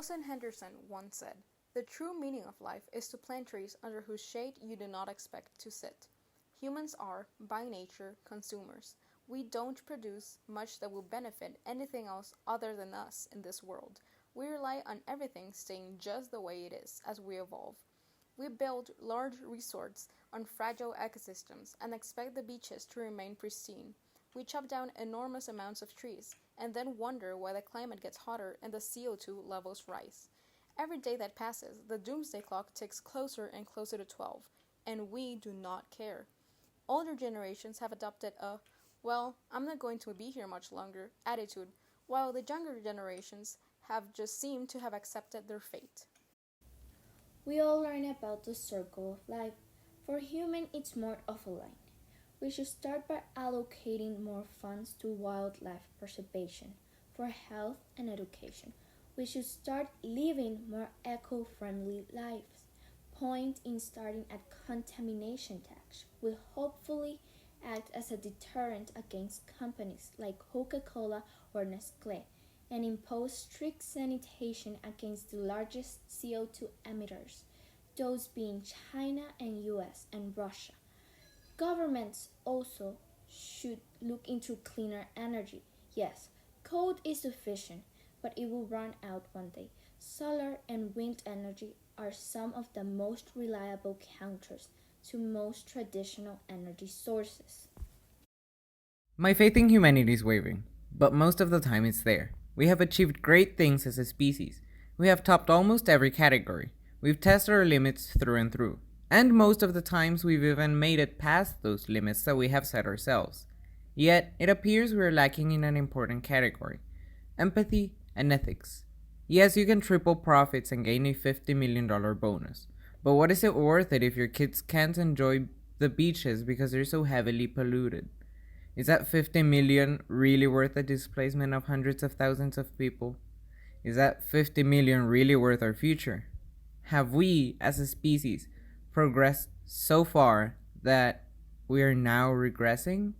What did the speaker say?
Nelson Henderson once said, "The true meaning of life is to plant trees under whose shade you do not expect to sit." Humans are, by nature, consumers. We don't produce much that will benefit anything else other than us in this world. We rely on everything staying just the way it is as we evolve. We build large resorts on fragile ecosystems and expect the beaches to remain pristine. We chop down enormous amounts of trees and then wonder why the climate gets hotter and the CO2 levels rise. Every day that passes, the doomsday clock ticks closer and closer to 12, and we do not care. Older generations have adopted a, "well, I'm not going to be here much longer" attitude, while the younger generations have just seemed to have accepted their fate. We all learn about the circle of life. For human, it's more of a line. We should start by allocating more funds to wildlife preservation, for health and education. We should start living more eco-friendly lives. Point in starting at contamination tax will hopefully act as a deterrent against companies like Coca-Cola or Nestle and impose strict sanitation against the largest CO2 emitters, those being China and US and Russia. Governments also should look into cleaner energy. Yes, coal is sufficient, but it will run out one day. Solar and wind energy are some of the most reliable counters to most traditional energy sources. My faith in humanity is wavering, but most of the time it's there. We have achieved great things as a species. We have topped almost every category. We've tested our limits through and through. And most of the times we've even made it past those limits that we have set ourselves. Yet, it appears we are lacking in an important category: empathy and ethics. Yes, you can triple profits and gain a $50 million bonus, but what is it worth it if your kids can't enjoy the beaches because they're so heavily polluted? Is that 50 million really worth the displacement of hundreds of thousands of people? Is that 50 million really worth our future? Have we, as a species, progressed so far that we are now regressing?